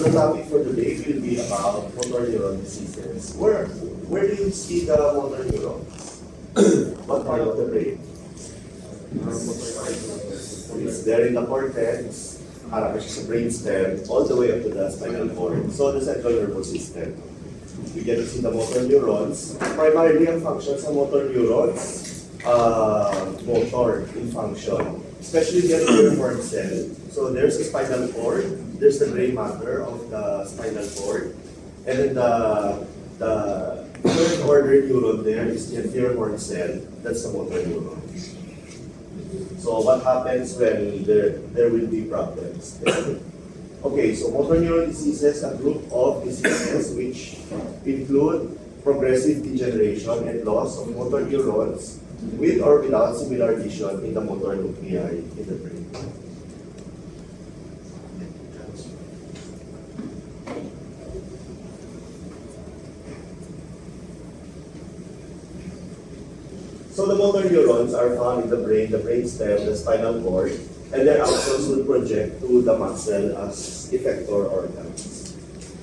So the topic for today will be about motor neuron diseases. Where do you see the motor neurons? What part of the brain? It's there in the cortex, harap siya sa brainstem, all the way up to the spinal cord. So the central nervous system. We get to see the motor neurons. Primarily, ang function sa motor neurons, motor in function. Especially the piriform cell. So there's a spinal cord, there's the gray matter of the spinal cord, and then the third order neuron there is the anterior horn cell. That's the motor neuron. So what happens when there will be problems? Okay, so motor neuron diseases, a group of diseases which include progressive degeneration and loss of motor neurons with or without similar lesion in the motor nuclei in the brain. So the motor neurons are found in the brainstem, the spinal cord, and their axons will project to the muscle as effector organs.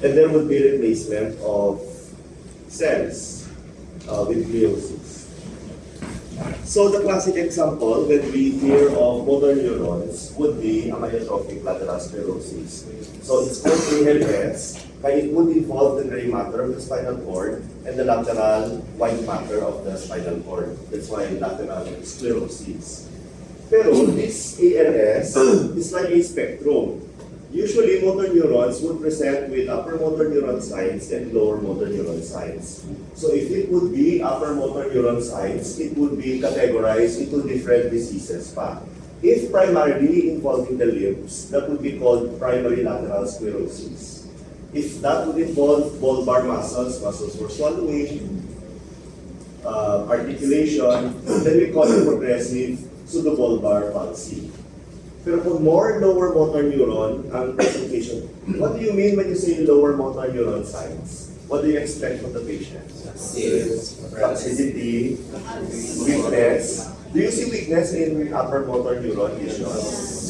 And there would be replacement of cells with gliosis. So the classic example when we hear of motor neurons would be amyotrophic lateral sclerosis. So it's called ALS, but it would involve the gray matter of the spinal cord and the lateral white matter of the spinal cord. That's why lateral sclerosis. Pero this ALS is like a spectrum. Usually, motor neurons would present with upper motor neuron signs and lower motor neuron signs. So if it would be upper motor neuron signs, it would be categorized into different diseases pa. If primarily involving the limbs, that would be called primary lateral sclerosis. If that would involve bulbar muscles for swallowing, articulation, then we call it progressive pseudobulbar palsy. Pero kung more lower motor neuron ang presentation, what do you mean when you say lower motor neuron signs? What do you expect from the patient? Toxicity, weakness. Do you see weakness in upper motor neuron lesion?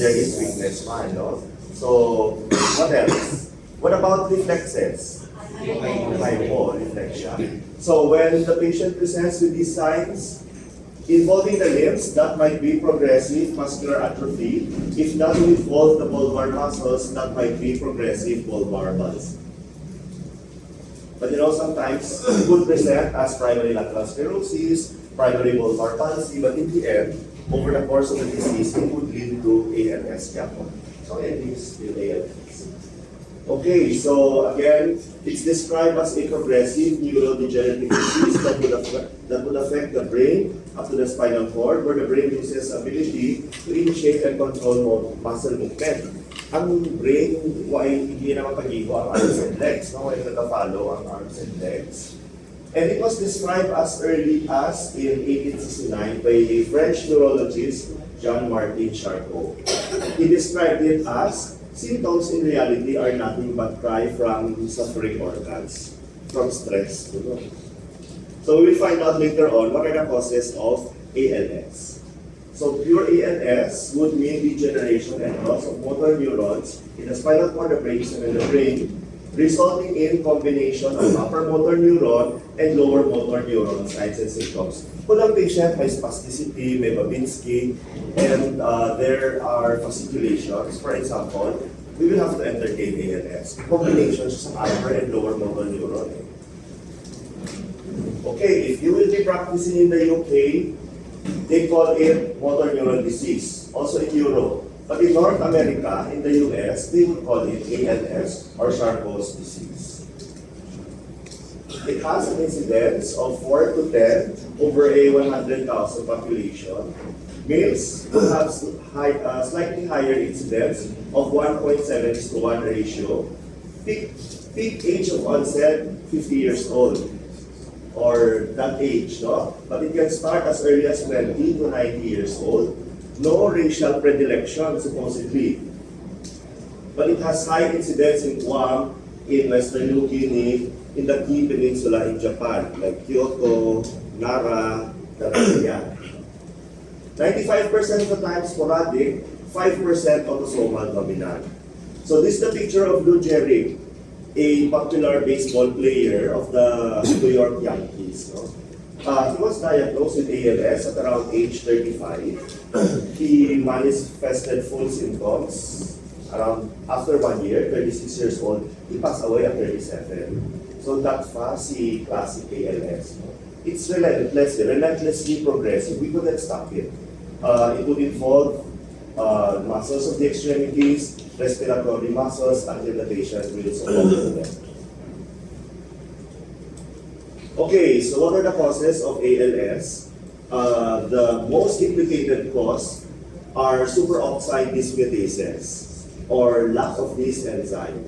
There is weakness pa, no? So, what else? What about reflexes? Hyporeflexion. So, when the patient presents with these signs, involving the limbs, that might be progressive muscular atrophy. If that will involve the bulbar muscles, that might be progressive bulbar palsy. But sometimes it would present as primary lateral sclerosis, primary bulbar palsy, but in the end, over the course of the disease, it would lead to ALS kapon. So it is still ALS. Okay, so again, it's described as a progressive neurodegenerative disease that would affect the brain up to the spinal cord, where the brain loses ability to initiate and control muscle movement. Ang brain, hindi naman pag-igo ang arms and legs, no? Why nag-follow ang arms and legs. And it was described as early as in 1869 by a French neurologist, Jean-Martin Charcot. He described it as symptoms in reality are nothing but cry from suffering organs, from stress. So we will find out later on what are the causes of ALS. So pure ALS would mean degeneration and loss of motor neurons in the spinal cord, the brainstem, and the brain, resulting in combination of upper motor neuron and lower motor neuron signs and symptoms. Kung ang patient may spasticity, may Babinski, and there are fasciculations, for example, we will have to entertain ALS. Combinations sa upper and lower motor neuron. Okay, if you will be practicing in the UK, they call it motor neuron disease, also in Europe. But in North America, in the US, they would call it ALS or Charcot's disease. It has an incidence of 4 to 10 over a 100,000 population. Males have slightly higher incidence of 1.7:1 ratio. Peak age of onset, 50 years old, or that age, no? But it can start as early as 20 to 90 years old. No racial predilection, supposedly. But it has high incidence in Guam, in Western New Guinea, in the Kii Peninsula in Japan, like Kyoto, Nara, Nagoya. 95% of the time sporadic, 5% autosomal dominant. So this is the picture of Lou Gehrig, a popular baseball player of the New York Yankees. No? He was diagnosed with ALS at around age 35. He manifested full symptoms around after 1 year, 36 years old. He passed away at 37. So that fast, classic ALS. No? It's relentlessly progressive. We couldn't stop it. It would involve muscles of the extremities, respiratory muscles, until the patient will succumb to them. Okay, so what are the causes of ALS? The most implicated cause are superoxide dismutases, or lack of this enzyme.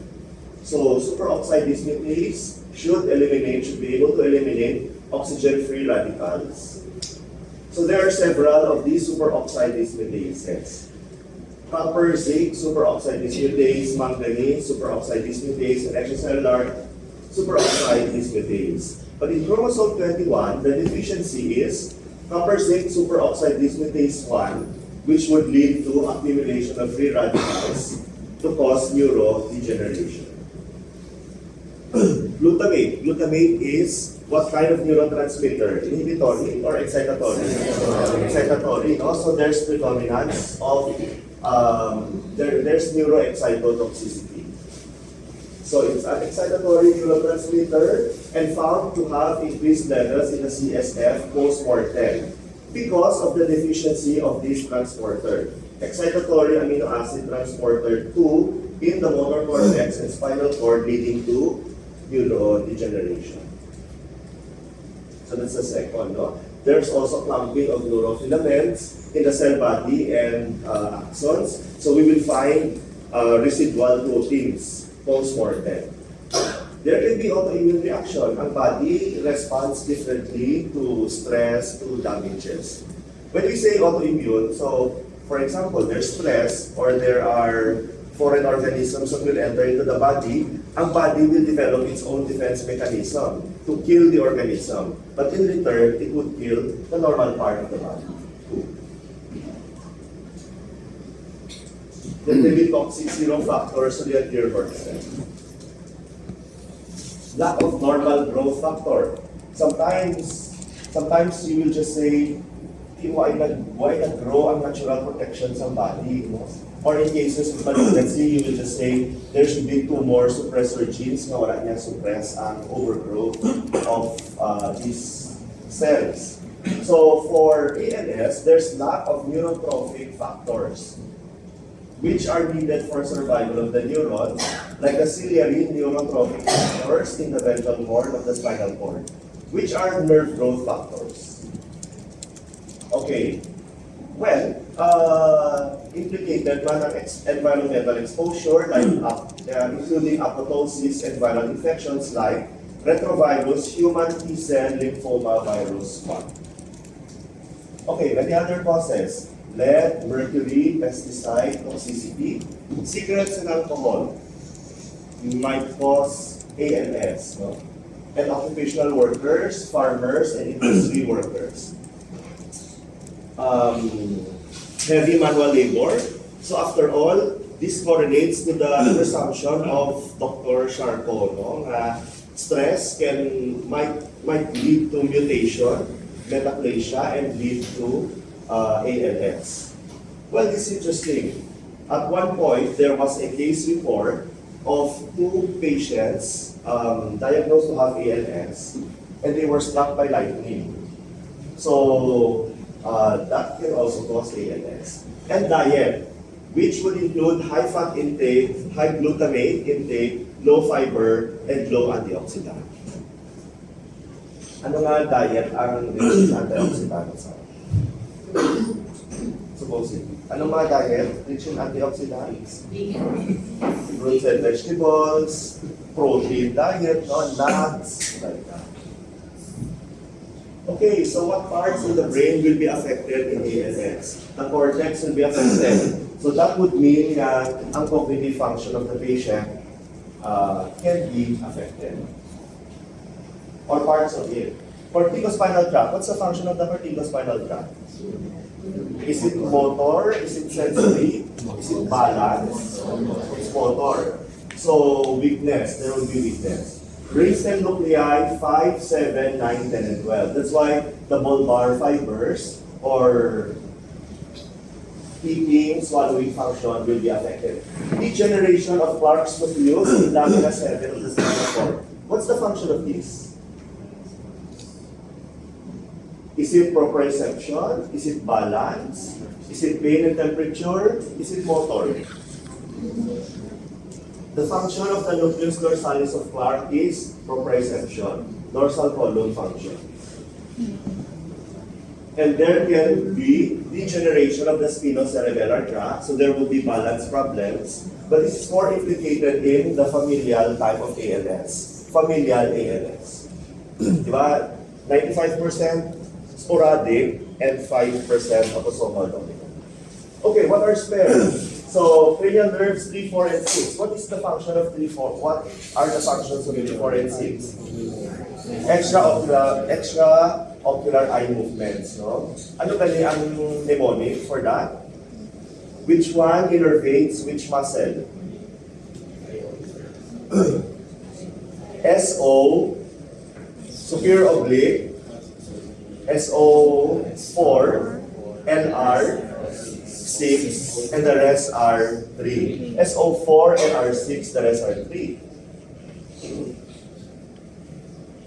So superoxide dismutase should be able to eliminate oxygen-free radicals. So there are several of these superoxide dismutases. Copper, zinc, superoxide dismutase, manganese, superoxide dismutase, and extracellular superoxide dismutase. But in chromosome 21, the deficiency is copper, zinc, superoxide dismutase 1, which would lead to accumulation of free radicals to cause neurodegeneration. Glutamate. Glutamate is what kind of neurotransmitter? Inhibitory or excitatory? Excitatory. No? So there's predominance of there's neuroexcitotoxicity. So it's an excitatory neurotransmitter and found to have increased levels in the CSF post-mortem because of the deficiency of this transporter. Excitatory amino acid transporter 2 in the motor cortex and spinal cord, leading to neurodegeneration. So that's the second. No? There's also clumping of neurofilaments in the cell body and axons. So we will find residual proteins post-mortem. There can be autoimmune reaction. Ang body responds differently to stress, to damages. When we say autoimmune, so for example, there's stress or there are foreign organisms that will enter into the body, ang body will develop its own defense mechanism to kill the organism. But in return, it would kill the normal part of the body. Then there will be toxic serum factors to the adherent cell. Lack of normal growth factor. Sometimes you will just say, why not grow ang natural protection sa body? No? Or in cases of malignancy, you will just say, there should be 2 more suppressor genes na wala niya suppress ang overgrowth of these cells. So for ALS, there's lack of neurotrophic factors which are needed for survival of the neuron, like the ciliary neurotrophic factors in the ventral horn of the spinal cord, which are nerve growth factors. Okay, well, implicated man ang environmental exposure, like including apoptosis and viral infections like retrovirus, human T-cell lymphoma virus 1. Okay, many other causes. Lead, mercury, pesticide, toxicity, cigarettes and alcohol might cause ALS, no? And occupational workers, farmers, and industry workers. Heavy manual labor. So after all, this correlates to the presumption of Dr. Charcot, no? Stress might lead to mutation, metaplasia, and lead to ALS. Well, this is interesting. At one point, there was a case report of 2 patients diagnosed to have ALS, and they were struck by lightning. So that can also cause ALS. And diet, which would include high fat intake, high glutamate intake, low fiber, and low antioxidant. Ano nga diet ang rich in antioxidants? Supposedly. Anong mga diet? Rich in antioxidants? Fruits and vegetables, protein diet, no? Nuts, like that. Okay, so what parts of the brain will be affected in ALS? The cortex will be affected. So that would mean that ang cognitive function of the patient can be affected. Or parts of it. Corticospinal tract. What's the function of the corticospinal tract? Is it motor? Is it sensory? Is it balance? It's motor. So weakness, there will be weakness. Brainstem nuclei 5, 7, 9, 10, and 12. That's why the bulbar fibers or eating, swallowing function will be affected. Degeneration of Clark's nucleus in lamina 7 of the spinal cord. What's the function of this? Is it proprioception? Is it balance? Is it pain and temperature? Is it motor? The function of the nucleus dorsalis of Clark is proprioception, dorsal column function. And there can be degeneration of the spinocerebellar tract, so there will be balance problems. But this is more implicated in the familial type of ALS. Familial ALS. Diba? 95% sporadic and 5% autosomal dominant. Okay, what are spares? So, cranial nerves 3, 4, and 6. What is the function of 3, 4? What are the functions of 3, 4, and 6? Extraocular eye movements, no? Ano kani ang mnemonic for that? Which one innervates which muscle? SO, superior oblique, SO4, NR, 6, and the rest are 3. SO4 and R6, the rest are 3.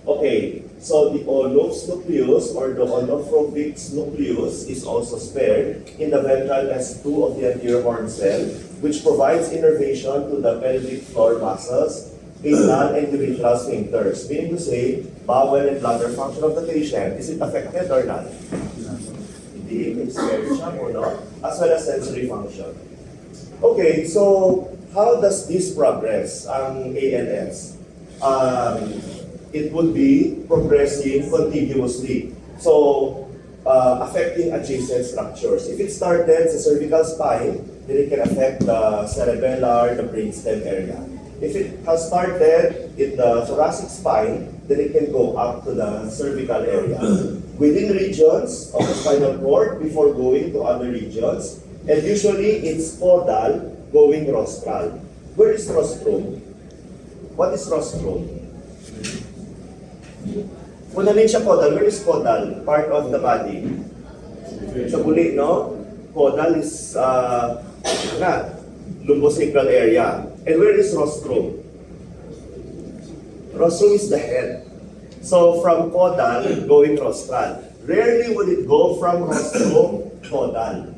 Okay, so the Olof's nucleus or the Olofovic's nucleus is also spared in the ventral S2 of the anterior horn cell, which provides innervation to the pelvic floor muscles, anal and urethral sphincters, meaning to say, bowel and bladder function of the patient. Is it affected or not? Hindi, may spared siya o no? As well as sensory function. Okay, so how does this progress ang ALS? It would be progressing continuously. So, affecting adjacent structures. If it started sa cervical spine, then it can affect the cerebellar, the brainstem area. If it has started in the thoracic spine, then it can go up to the cervical area. Within regions of the spinal cord before going to other regions, and usually it's caudal going rostral. Where is rostrum? What is rostrum? Kung namin siya caudal, where is caudal? Part of the body. Sa buli, no? Caudal is lumbosacral area. And where is rostrum? Rostrum is the head. So from caudal, going rostral. Rarely would it go from rostrum, caudal.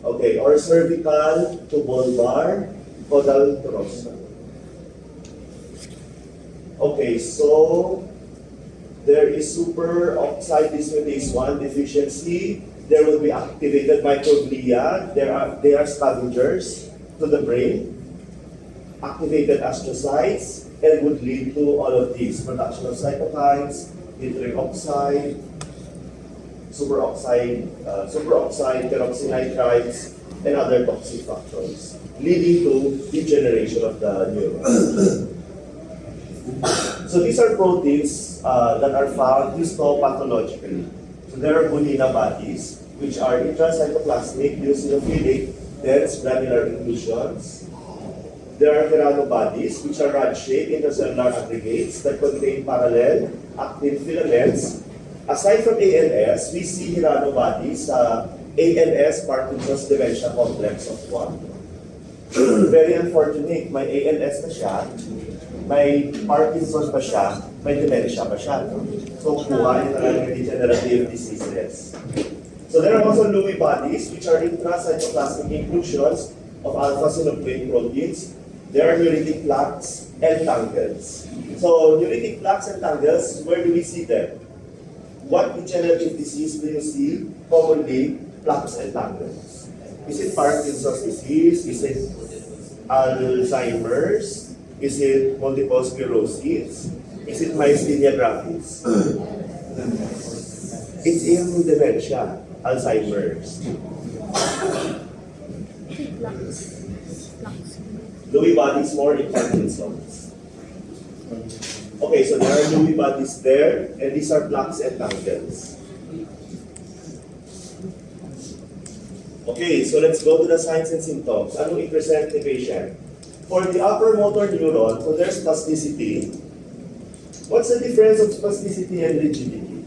Okay, or cervical to bulbar, caudal to rostral. Okay, so there is superoxide dismutase 1 deficiency. There will be activated microglia. They are scavengers to the brain. Activated astrocytes, and would lead to all of these: production of cytokines, nitric oxide, superoxide, peroxynitrites, and other toxic factors, leading to degeneration of the neurons. So these are proteins that are found histopathologically. So there are Bunina bodies, which are intracytoplasmic, eosinophilic, dense granular inclusions. There are Hirano bodies, which are rod-shaped intracellular aggregates that contain parallel actin filaments. Aside from ALS, we see Hirano bodies sa ALS, Parkinson's dementia complex of 1. Very unfortunate, may ALS na siya, may Parkinson's pa siya, may dementia pa siya. No? So, kuha yung talagang degenerative diseases. So, there are also Lewy bodies, which are intracytoplasmic inclusions of alpha-synuclein proteins. There are neuritic plaques and tangles. So, neuritic plaques and tangles, where do we see them? What degenerative disease do you see commonly? Plaques and tangles. Is it Parkinson's disease? Is it Alzheimer's? Is it multiple sclerosis? Is it myasthenia gravis? It's in dementia, Alzheimer's. Lewy bodies more in Parkinson's. Okay, so there are Lewy bodies there, and these are plaques and tangles. Okay, so let's go to the signs and symptoms. Anong i-present ni patient? For the upper motor neuron, so there's spasticity. What's the difference of spasticity and rigidity?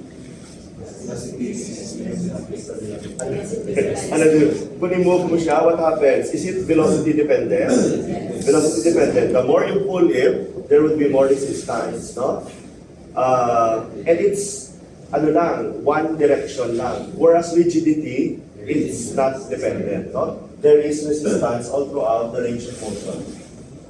Ano yun? Kung i-move mo siya, what happens? Is it velocity dependent? Velocity dependent. The more you pull it, there would be more resistance, no? And it's, ano lang, one direction lang. Whereas rigidity, it's not dependent, no? There is resistance all throughout the range of motion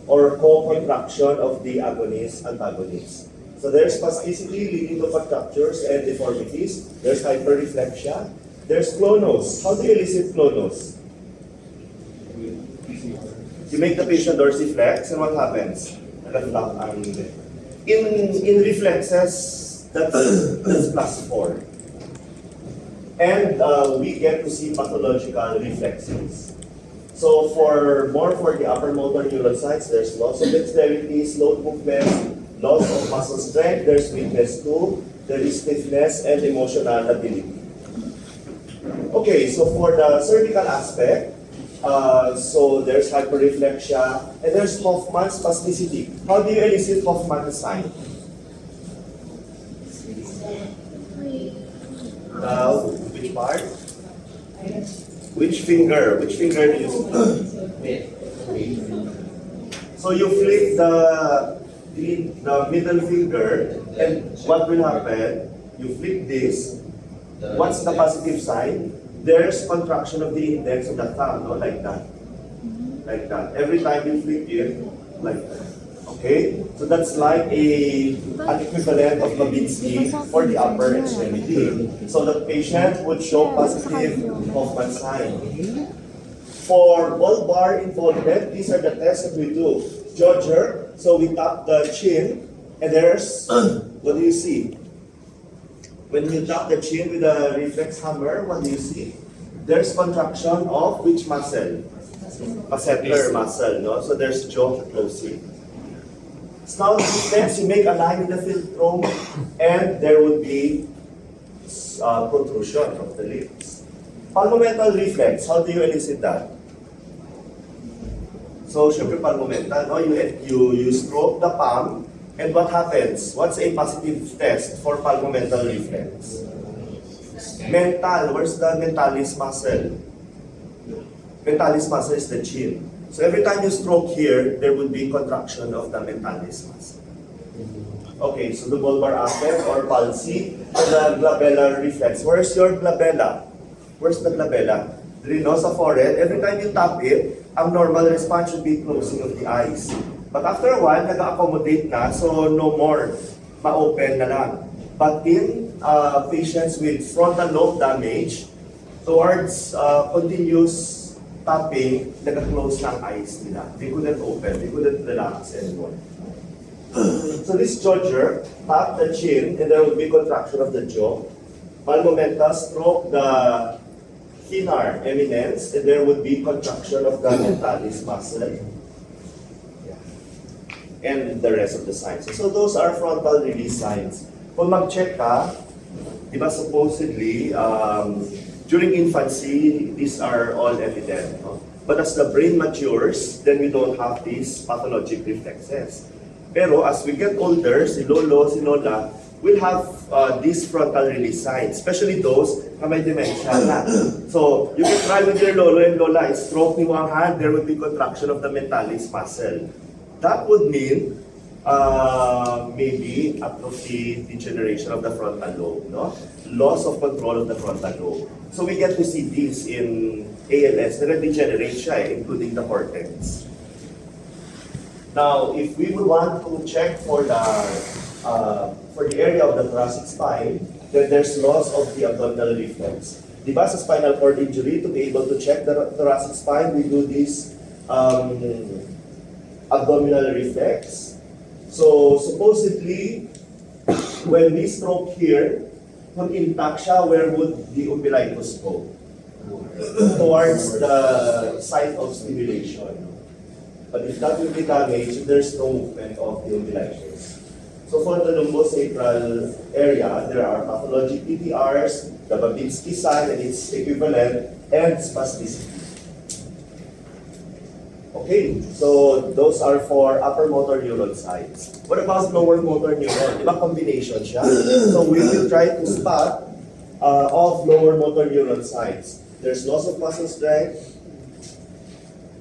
or co-contraction of the agonist-antagonist. So there's spasticity leading to contractures and deformities. There's hyperreflexia. There's clonus. How do you elicit clonus? You make the patient dorsiflex, and what happens? In reflexes, that's plus 4. And we get to see pathological reflexes. So for the upper motor neuron sites, there's loss of dexterity, slow movement, loss of muscle strength, there's weakness too, there is stiffness and emotional ability. Okay, so for the cervical aspect, so there's hyperreflexia and there's Hoffman spasticity. How do you elicit Hoffman sign? Which part? Which finger? Which finger do you see? So you flip the middle finger, and what will happen? You flip this. What's the positive sign? There's contraction of the index of the thumb, no? Like that. Like that. Every time you flip it, like that. Okay? So that's like an equivalent of Babinski for the upper extremity. So the patient would show positive Hoffman sign. For bulbar involvement, these are the tests that we do. Jaw jerk, so we tap the chin, and there's, what do you see? When you tap the chin with a reflex hammer, what do you see? There's contraction of which muscle? Masseter muscle, no? So there's jaw closing. Snout reflex, you make a line with the philtrum, and there would be protrusion of the lips. Palmomental reflex, how do you elicit that? So, syempre palmomental, no? You stroke the palm, and what happens? What's a positive test for palmomental reflex? Mental, where's the mentalis muscle? Mentalis muscle is the chin. So every time you stroke here, there would be contraction of the mentalis muscle. Okay, so the bulbar aspect or palsy, and the glabellar reflex. Where's your glabella? Where's the glabella? Sa forehead. Every time you tap it, ang normal response should be closing of the eyes. But after a while, nag-accommodate na, so no more. Ma-open na lang. But in patients with frontal lobe damage, towards continuous tapping, nag-close ng eyes nila. They couldn't open, they couldn't relax anymore. So this jaw jerk, tap the chin, and there would be contraction of the jaw. Palmomenta, stroke the thenar eminence, and there would be contraction of the mentalis muscle. And the rest of the signs. So those are frontal release signs. Kung mag-check ka, di ba supposedly, during infancy, these are all evident. No? But as the brain matures, then we don't have these pathologic reflexes. Pero as we get older, si lolo, si lola, will have these frontal release signs, especially those na may dementia na. So, you can try with your lolo and lola, stroke ni one hand, there would be contraction of the mentalis muscle. That would mean maybe atrophy, degeneration of the frontal lobe, no? Loss of control of the frontal lobe. So we get to see this in ALS, na degenerate siya, including the cortex. Now, if we would want to check for the area of the thoracic spine, then there's loss of the abdominal reflex. Diba sa spinal cord injury, to be able to check the thoracic spine, we do this abdominal reflex. So supposedly, when we stroke here, kung intact siya, where would the umbilicus go? Towards the site of stimulation. But if that will be damaged, there's no movement of the umbilicus. So for the lumbosacral area, there are pathologic PTRs, the Babinski sign and its equivalent, and spasticity. Okay, so those are for upper motor neuron sites. What about lower motor neuron? Diba combination siya? So we will try to spot of lower motor neuron sites. There's loss of muscle strength,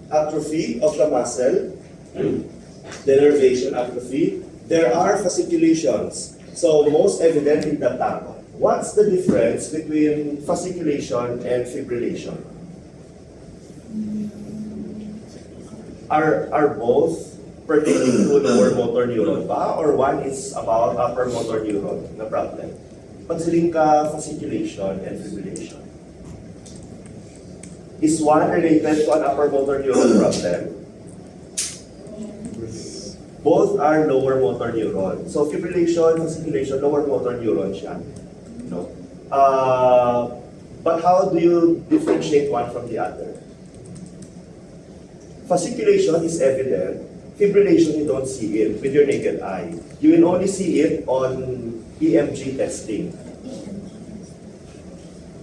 atrophy of the muscle, denervation atrophy. There are fasciculations. So most evident in the tongue. What's the difference between fasciculation and fibrillation? Are both pertaining to lower motor neuron ba? Or one is about upper motor neuron na problem? Pagsiling ka fasciculation and fibrillation. Is one related to an upper motor neuron problem? Both are lower motor neuron. So fibrillation, fasciculation, lower motor neuron siya. No? But how do you differentiate one from the other? Fasciculation is evident. Fibrillation, you don't see it with your naked eye. You will only see it on EMG testing.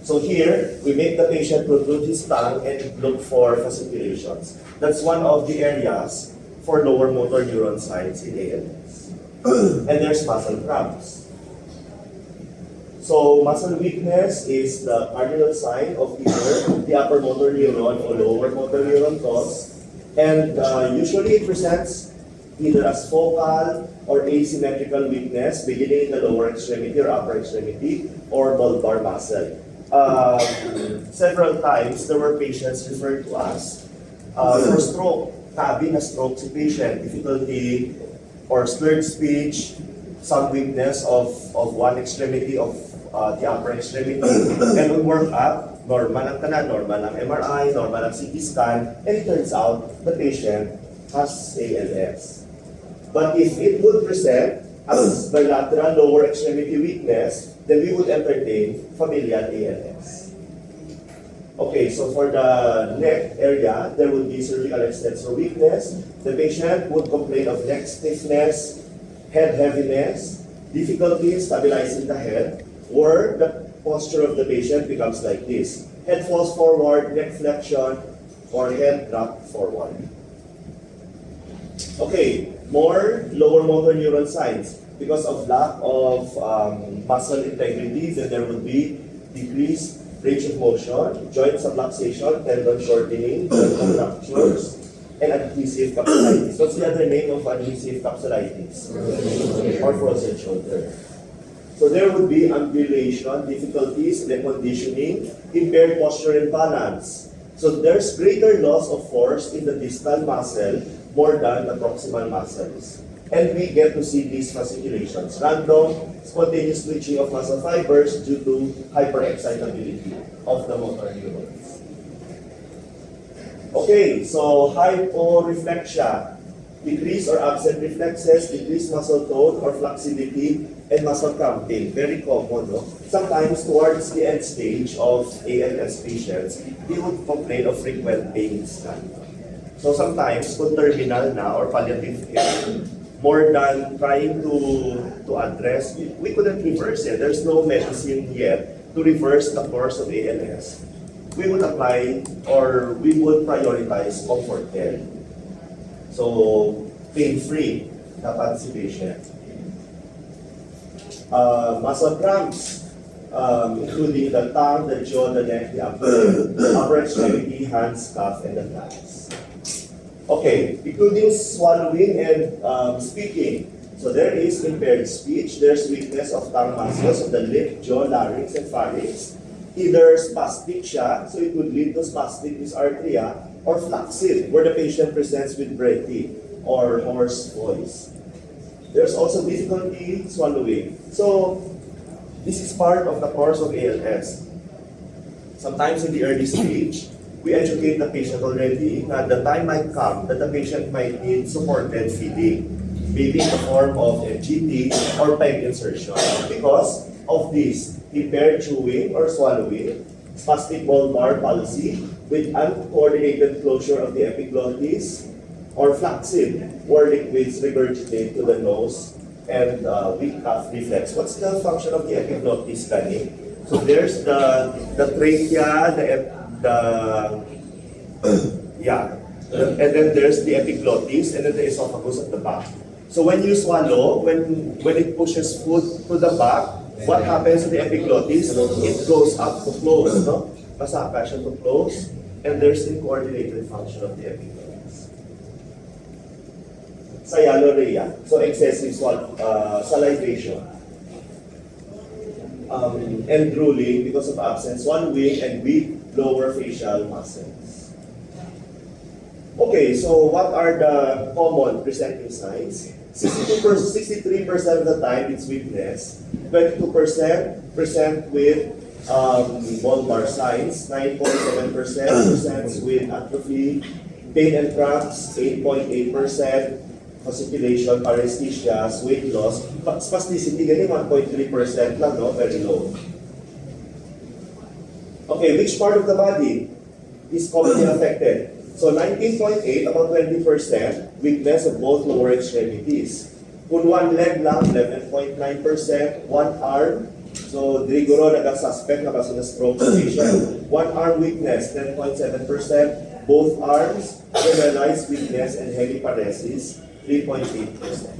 So here, we make the patient protrude his tongue and look for fasciculations. That's one of the areas for lower motor neuron sites in ALS. And there's muscle cramps. So muscle weakness is the cardinal sign of either the upper motor neuron or lower motor neuron cause. And usually it presents either as focal or asymmetrical weakness beginning in the lower extremity or upper extremity or bulbar muscle. Several times there were patients referred to us for stroke. Tabi na stroke si patient, difficulty or slurred speech, some weakness of one extremity of the upper extremity. And we work up, normal ang tanan, normal ang MRI, normal ang CT scan, and it turns out the patient has ALS. But if it would present as bilateral lower extremity weakness, then we would entertain familial ALS. Okay, so for the neck area, there would be cervical extensor weakness. The patient would complain of neck stiffness, head heaviness, difficulty in stabilizing the head, or the posture of the patient becomes like this. Head falls forward, neck flexion, or head dropped forward. Okay, more lower motor neuron signs. Because of lack of muscle integrity, then there would be decreased range of motion, joint subluxation, tendon shortening, joint contractures, and adhesive capsulitis. What's the other name of adhesive capsulitis? Or frozen shoulder. So there would be ambulation, difficulties, reconditioning, impaired posture and balance. So there's greater loss of force in the distal muscle more than the proximal muscles. And we get to see these fasciculations, random, spontaneous twitching of muscle fibers due to hyperexcitability of the motor neurons. Okay, so hyporeflexia, decreased or absent reflexes, decreased muscle tone or flacidity, and muscle cramping. Very common, no? Sometimes towards the end stage of ALS patients, they would complain of frequent pains. So sometimes, kung terminal na or palliative care, more than trying to address, we couldn't reverse it. There's no medicine yet to reverse the course of ALS. We would apply or we would prioritize comfort care. So, pain-free dapat si patient. Muscle cramps, including the tongue, the jaw, the neck, the upper extremity, hands, cuff, and the thighs. Okay, including swallowing and speaking. So there is impaired speech, there's weakness of tongue muscles of the lip, jaw, larynx, and pharynx. Either spastic siya, so it would lead to spastic dysarthria, or flaccid, where the patient presents with breathy or hoarse voice. There's also difficulty swallowing. So this is part of the course of ALS. Sometimes in the early stage, we educate the patient already that the time might come that the patient might need supported feeding, maybe in the form of FGT or pipe insertion. Because of this, impaired chewing or swallowing, spastic bulbar palsy with uncoordinated closure of the epiglottis, or flaccid, where liquids regurgitate to the nose, and weak cough reflex. What's the function of the epiglottis, Danny? So there's the trachea, the yeah, and then there's the epiglottis, and then the esophagus at the back. So when you swallow, when it pushes food to the back, what happens to the epiglottis? It goes up to close, no? Pasaka siya to close, and there's the coordinated function of the epiglottis. Cyanorea, so excessive salivation. And drooling because of absence, one wing and weak lower facial muscles. Okay, so what are the common presenting signs? 63% of the time it's weakness. 22% present with bulbar signs. 9.7% presents with atrophy. Pain and cramps, 8.8%. Fasciculation, paresthesias, weight loss. Spasticity, ganyan 1.3% lang, no? Very low. Okay, which part of the body is commonly affected? So 19.8, about 20%, weakness of both lower extremities. Kung one leg lang, 11.9%, one arm, so diguro nagasuspect na kasi na stroke patient. One arm weakness, 10.7%, both arms, generalized weakness and hemiparesis, 3.8%.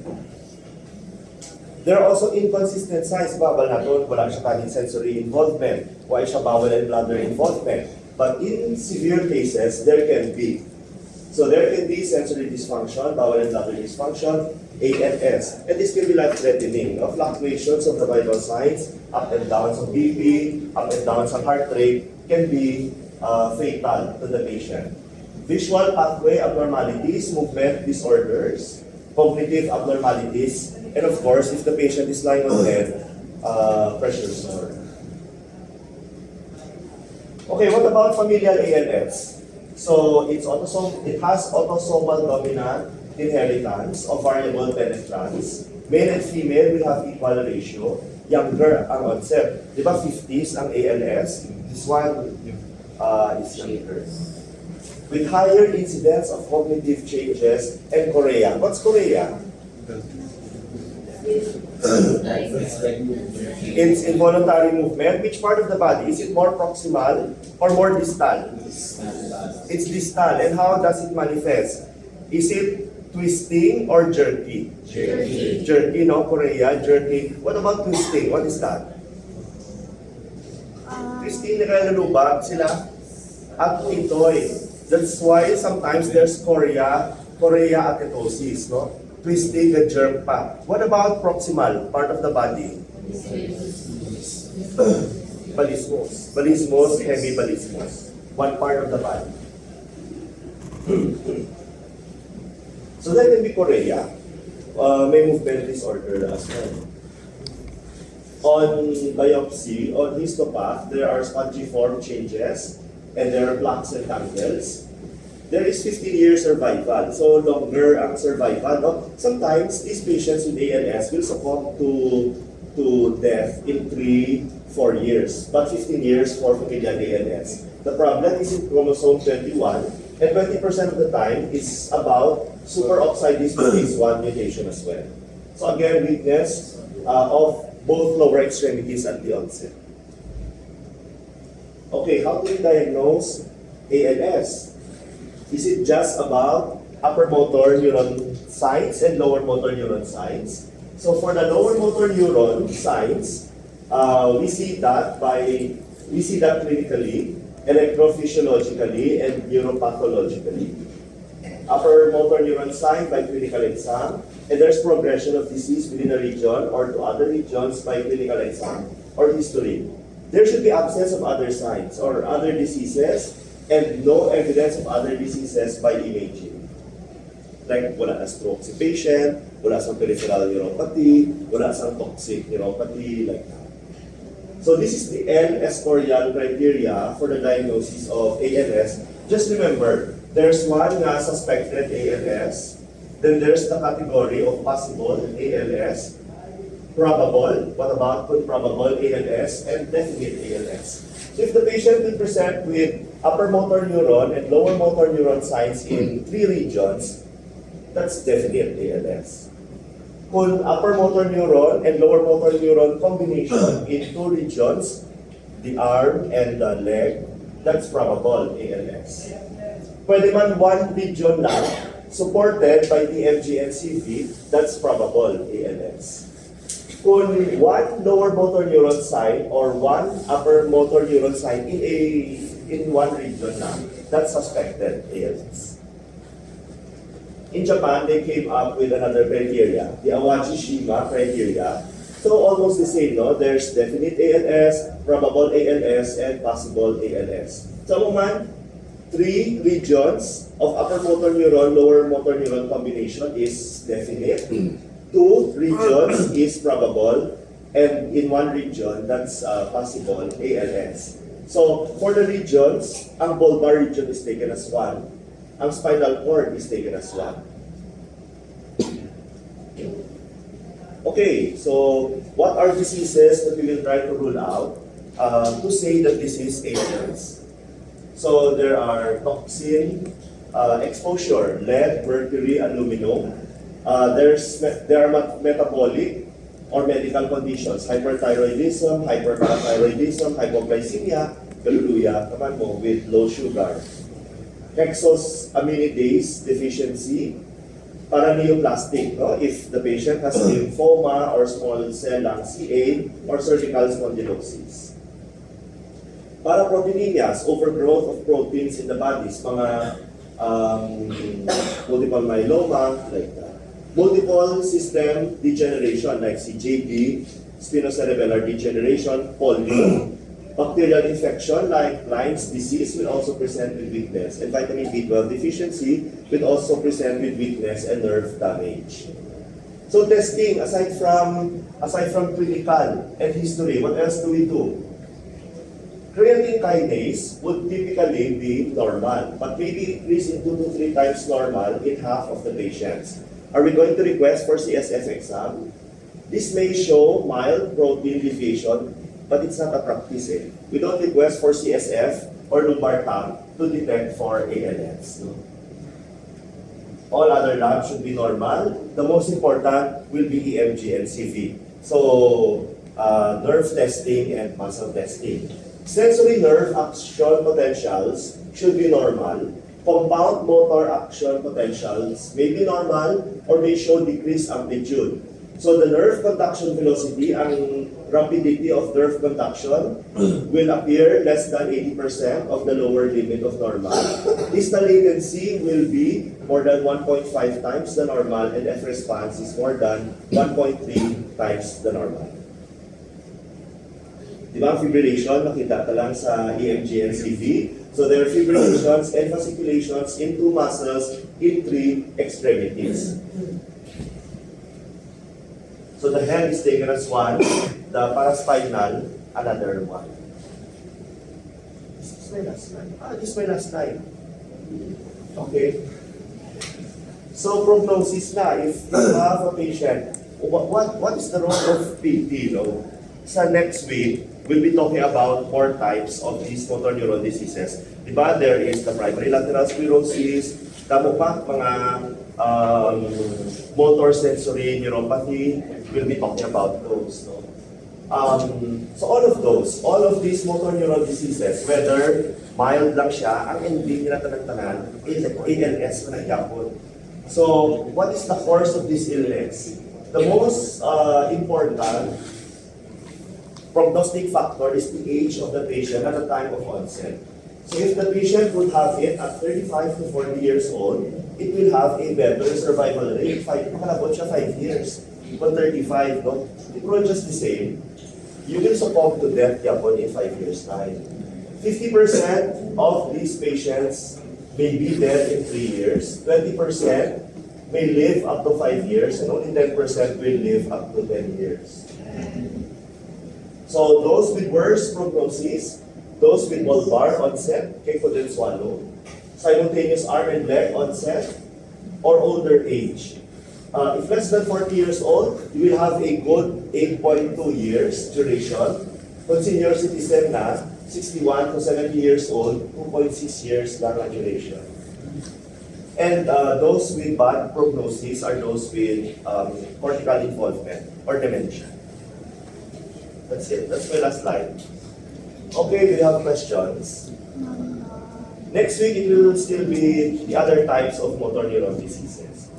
There are also inconsistent signs. Bawal na doon, wala siya kanin sensory involvement. Why siya bowel and bladder involvement? But in severe cases, there can be. So there can be sensory dysfunction, bowel and bladder dysfunction, ALS. And this can be life-threatening. No? Fluctuations of the vital signs, up and down sa BP, up and down sa heart rate, can be fatal to the patient. Visual pathway abnormalities, movement disorders, cognitive abnormalities, and of course, if the patient is lying on bed, pressure sore. Okay, what about familial ALS? So it has autosomal dominant inheritance of variable penetrance. Male and female will have equal ratio. Younger ang onset. Di ba 50s ang ALS? This one is younger. With higher incidence of cognitive changes and chorea. What's chorea? It's involuntary movement. Which part of the body? Is it more proximal or more distal? It's distal. And how does it manifest? Is it twisting or jerky? Jerky. Jerky, no? Chorea, jerky. What about twisting? What is that? Twisting, nakalulubag sila at itoy. That's why sometimes there's chorea acetosis, no? Twisting the jerk pa. What about proximal part of the body? Balismos. Balismos, hemibalismos. One part of the body. So that can be chorea. May movement disorder as well. On biopsy, on histopath, there are spongiform changes and there are plaques and tangles. There is 15-year survival, so longer ang survival. No? Sometimes these patients with ALS will succumb to death in 3-4 years, but 15 years for familial ALS. The problem is in chromosome 21, and 20% of the time is about superoxide dismutase 1 mutation as well. So again, weakness of both lower extremities at the onset. Okay, how do we diagnose ALS? Is it just about upper motor neuron signs and lower motor neuron signs? So for the lower motor neuron signs, we see that clinically, electrophysiologically, and neuropathologically. Upper motor neuron sign by clinical exam, and there's progression of disease within a region or to other regions by clinical exam or history. There should be absence of other signs or other diseases and no evidence of other diseases by imaging. Like wala na stroke si patient, wala sa peripheral neuropathy, wala sa toxic neuropathy, like that. So this is the L-Escorial criteria for the diagnosis of ALS. Just remember, there's one na suspected ALS, then there's the category of possible ALS, probable, what about probable ALS, and definite ALS. So if the patient will present with upper motor neuron and lower motor neuron signs in 3 regions, that's definite ALS. Kung upper motor neuron and lower motor neuron combination in 2 regions, the arm and the leg, that's probable ALS. Pwede man one region lang, supported by the MG and CV, that's probable ALS. Kung one lower motor neuron sign or one upper motor neuron sign in one region lang, that's suspected ALS. In Japan, they came up with another criteria, the Awaji-Shima criteria. So almost the same, no? There's definite ALS, probable ALS, and possible ALS. So man, 3 regions of upper motor neuron, lower motor neuron combination is definite. 2 regions is probable, and in 1 region, that's possible ALS. So for the regions, ang bulbar region is taken as 1. Ang spinal cord is taken as 1. Okay, so what are diseases that we will try to rule out to say that this is ALS? So there are toxin exposure, lead, mercury, aluminum. There are metabolic or medical conditions, hyperthyroidism, hyperparathyroidism, hypoglycemia, kaluluya, kaman mo, with low sugar. Hexosaminidase deficiency, paraneoplastic, no? If the patient has lymphoma or small cell lung CA or cervical spondylosis. Paraproteinemias, overgrowth of proteins in the bodies, mga multiple myeloma, like that. Multiple system degeneration, like CJD, spinocerebellar degeneration, polio. Bacterial infection like Lyme's disease will also present with weakness, and vitamin B12 deficiency will also present with weakness and nerve damage. So testing, aside from clinical and history, what else do we do? Creatine kinase would typically be normal, but maybe increase in 2 to 3 times normal in half of the patients. Are we going to request for CSF exam? This may show mild protein deviation, but it's not a practice. We don't request for CSF or lumbar tongue to detect for ALS. No? All other labs should be normal. The most important will be EMG and CV. So, nerve testing and muscle testing. Sensory nerve action potentials should be normal. Compound motor action potentials may be normal or may show decreased amplitude. So the nerve conduction velocity, ang rapidity of nerve conduction will appear less than 80% of the lower limit of normal. Distal latency will be more than 1.5 times the normal, and F response is more than 1.3 times the normal. Diba, fibrillation, nakita ka lang sa EMG and CV. So there are fibrillations and fasciculations in 2 muscles in 3 extremities. So the head is taken as 1, the paraspinal, another 1. This is my last slide. This is my last slide. Okay. So prognosis na, if you have a patient, what is the role of PT? No? Sa next week, we'll be talking about more types of these motor neuron diseases. Diba? There is the primary lateral sclerosis, tamo pa, mga motor sensory neuropathy, we'll be talking about those. No? So all of these motor neuron diseases, whether mild lang siya, ang ending nila tanan-tanan, ALS na nagyapon. So what is the course of this illness? The most important prognostic factor is the age of the patient at the time of onset. So if the patient would have it at 35 to 40 years old, it will have a better survival rate. Makalabot siya 5 years. But 35, no? It will just the same. You will succumb to death yapon in 5 years' time. 50% of these patients may be dead in 3 years. 20% may live up to 5 years, and only 10% will live up to 10 years. So those with worse prognosis, those with bulbar onset, kay couldn't swallow, simultaneous arm and leg onset, or older age. If less than 40 years old, you will have a good 8.2 years duration. Kung senior citizen na, 61 to 70 years old, 2.6 years lang ang duration. And those with bad prognosis are those with cortical involvement or dementia. That's it. That's my last slide. Okay, do you have questions? Next week, it will still be the other types of motor neuron diseases.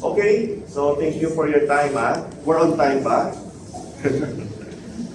Okay? So, thank you for your time, ha? We're on time ba?